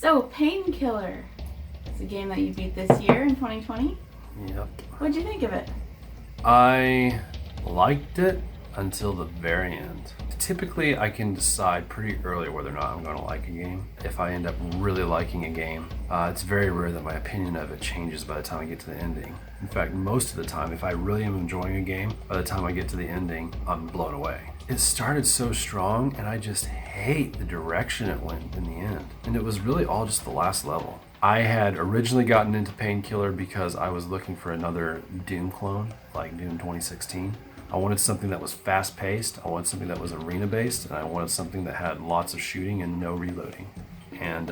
So, Painkiller. It's a game that you beat this year in 2020. Yep. What'd you think of it? I liked it until the very end. Typically, I can decide pretty early whether or not I'm going to like a game. If I end up really liking a game, it's very rare that my opinion of it changes by the time I get to the ending. In fact, most of the time, if I really am enjoying a game, by the time I get to the ending, I'm blown away. It started so strong, and I just hate the direction it went in the end. And it was really all just the last level. I had originally gotten into Painkiller because I was looking for another Doom clone, like Doom 2016. I wanted something that was fast-paced, I wanted something that was arena-based, and I wanted something that had lots of shooting and no reloading. And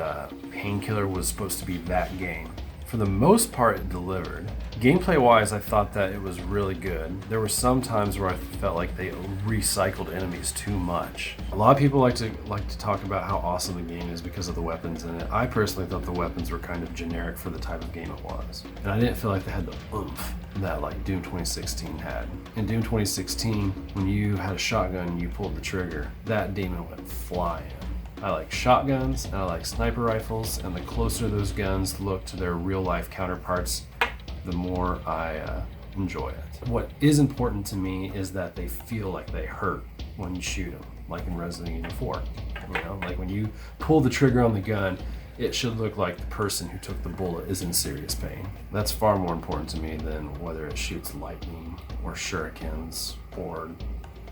Painkiller was supposed to be that game. For the most part, it delivered. Gameplay-wise, I thought that it was really good. There were some times where I felt like they recycled enemies too much. A lot of people like to talk about how awesome the game is because of the weapons in it. I personally thought the weapons were kind of generic for the type of game it was. And I didn't feel like they had the oomph that like Doom 2016 had. In Doom 2016, when you had a shotgun and you pulled the trigger, that demon went flying. I like shotguns and I like sniper rifles, and the closer those guns look to their real life counterparts, the more I enjoy it. What is important to me is that they feel like they hurt when you shoot them, like in Resident Evil 4. You know, like when you pull the trigger on the gun, it should look like the person who took the bullet is in serious pain. That's far more important to me than whether it shoots lightning or shurikens or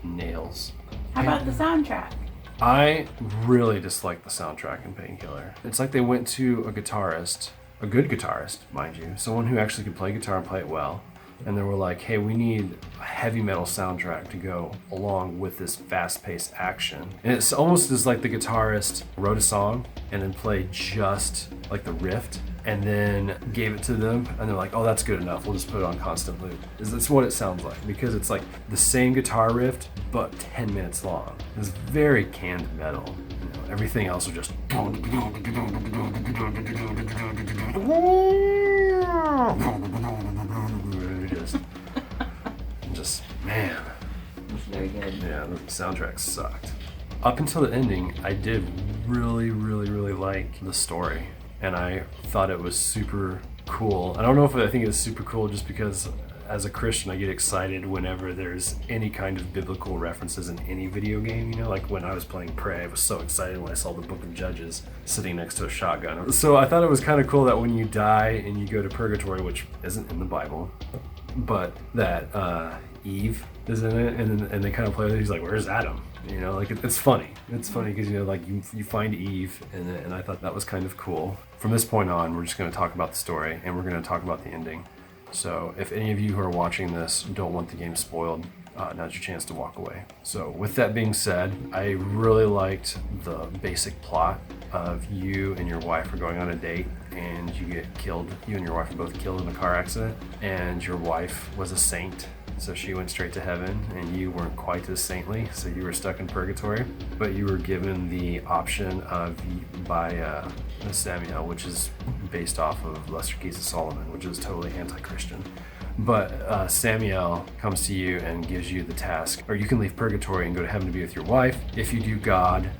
nails. How about the soundtrack? I really dislike the soundtrack in Painkiller. It's like they went to a guitarist, a good guitarist, mind you, someone who actually could play guitar and play it well, and they were like, hey, we need a heavy metal soundtrack to go along with this fast-paced action. And it's almost as like the guitarist wrote a song and then played just like the riff and then gave it to them, and they're like, oh, that's good enough, we'll just put it on constant loop. That's what it sounds like, because it's like the same guitar riff, but 10 minutes long. It's very canned metal. You know, everything else is just just man. It's very good. Yeah, the soundtrack sucked. Up until the ending, I did really like the story, and I thought it was super cool. I don't know if I think it's super cool just because as a Christian, I get excited whenever there's any kind of biblical references in any video game. You know, like when I was playing Prey, I was so excited when I saw the Book of Judges sitting next to a shotgun. So I thought it was kind of cool that when you die and you go to purgatory, which isn't in the Bible, but that Eve is in it, and they kind of play with it. He's like, where's Adam? You know, like it's funny. It's funny because, you know, like you find Eve, and I thought that was kind of cool. From this point on, we're just going to talk about the story, and we're going to talk about the ending. So if any of you who are watching this don't want the game spoiled, now's your chance to walk away. So with that being said, I really liked the basic plot of you and your wife are going on a date, and you get killed. You and your wife are both killed in a car accident, and your wife was a saint, so she went straight to heaven, and you weren't quite as saintly, so you were stuck in purgatory. But you were given the option by Samuel, which is based off of Lesser Keys of Solomon, which is totally anti-Christian. But Samuel comes to you and gives you the task, or you can leave purgatory and go to heaven to be with your wife if you do God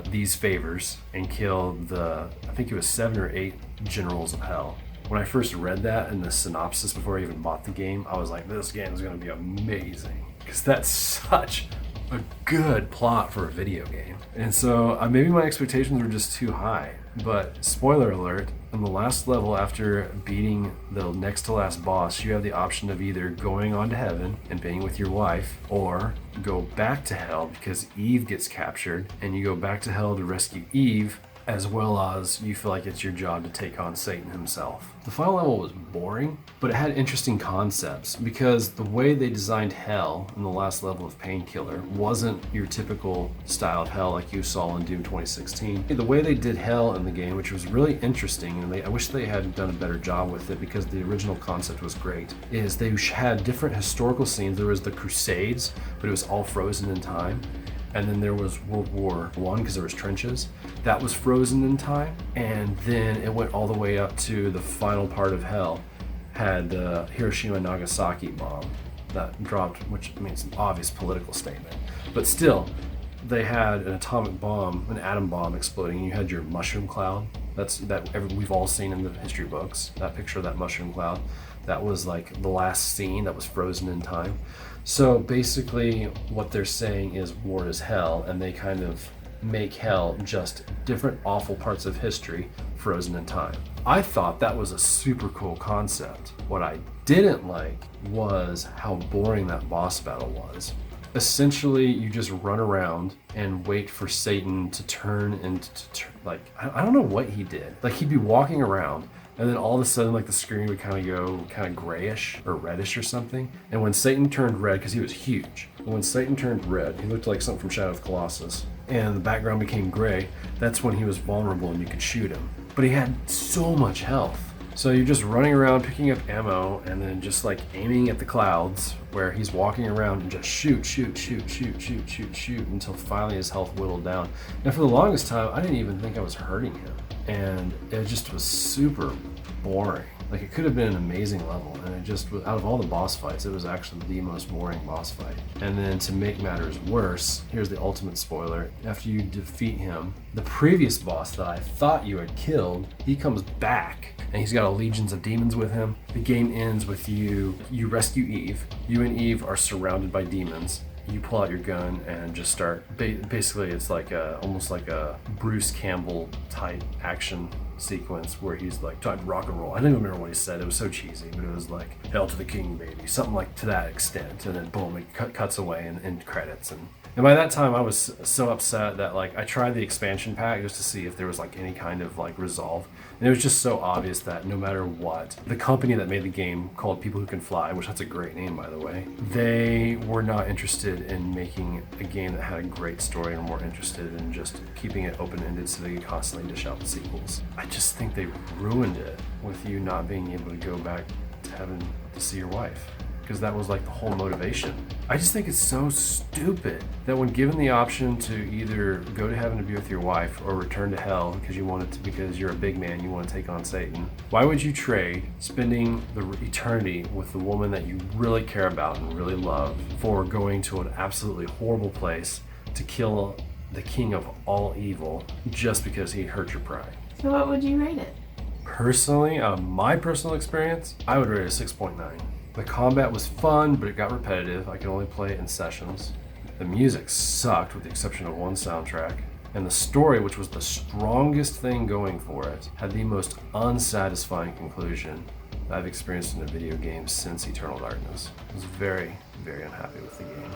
these favors and kill I think it was 7 or 8 generals of hell. When I first read that in the synopsis before I even bought the game, I was like, this game is going to be amazing, because that's such a good plot for a video game. And so maybe my expectations were just too high. But spoiler alert, on the last level after beating the next to last boss, you have the option of either going on to heaven and being with your wife, or go back to hell because Eve gets captured, and you go back to hell to rescue Eve, as well as you feel like it's your job to take on Satan himself. The final level was boring, but it had interesting concepts, because the way they designed hell in the last level of Painkiller wasn't your typical style of hell like you saw in Doom 2016. The way they did hell in the game, which was really interesting, and I wish they had done a better job with it because the original concept was great, is they had different historical scenes. There was the Crusades, but it was all frozen in time. And then there was World War I, because there was trenches. That was frozen in time. And then it went all the way up to the final part of hell, had the Hiroshima and Nagasaki bomb that dropped, which means an obvious political statement. But still, they had an atomic bomb, an atom bomb exploding, and you had your mushroom cloud we've all seen in the history books. That picture of that mushroom cloud, that was like the last scene that was frozen in time. So basically, what they're saying is war is hell, and they kind of make hell just different awful parts of history frozen in time. I thought that was a super cool concept. What I didn't like was how boring that boss battle was. Essentially, you just run around and wait for Satan to turn into, like, I don't know what he did. Like, he'd be walking around, and then all of a sudden, like, the screen would kind of go kind of grayish or reddish or something. And when Satan turned red, because he was huge, when Satan turned red, he looked like something from Shadow of the Colossus, and the background became gray, that's when he was vulnerable and you could shoot him. But he had so much health. So you're just running around picking up ammo and then just like aiming at the clouds where he's walking around and just shoot until finally his health whittled down. And for the longest time, I didn't even think I was hurting him. And it just was super boring. Like, it could have been an amazing level, and it just was, out of all the boss fights, it was actually the most boring boss fight. And then to make matters worse, here's the ultimate spoiler. After you defeat him, the previous boss that I thought you had killed, he comes back, and he's got a legions of demons with him. The game ends with you rescue Eve. You and Eve are surrounded by demons. You pull out your gun and just start, basically it's like almost like a Bruce Campbell type action sequence where he's like trying to rock and roll. I don't even remember what he said. It was so cheesy, but it was like "Hail to the King, baby," something like to that extent. And then boom, it cuts away and end credits. And by that time, I was so upset that like I tried the expansion pack just to see if there was like any kind of like resolve. And it was just so obvious that no matter what, the company that made the game, called People Who Can Fly, which that's a great name by the way, they were not interested in making a game that had a great story and were more interested in just keeping it open-ended so they could constantly dish out the sequels. I just think they ruined it with you not being able to go back to heaven to see your wife, because that was like the whole motivation. I just think it's so stupid that when given the option to either go to heaven to be with your wife or return to hell because you want it to, because you're a big man, you want to take on Satan, why would you trade spending the eternity with the woman that you really care about and really love for going to an absolutely horrible place to kill the king of all evil just because he hurt your pride? So what would you rate it? Personally, my personal experience, I would rate it a 6.9. The combat was fun, but it got repetitive. I could only play it in sessions. The music sucked with the exception of one soundtrack. And the story, which was the strongest thing going for it, had the most unsatisfying conclusion that I've experienced in a video game since Eternal Darkness. I was very, very unhappy with the game.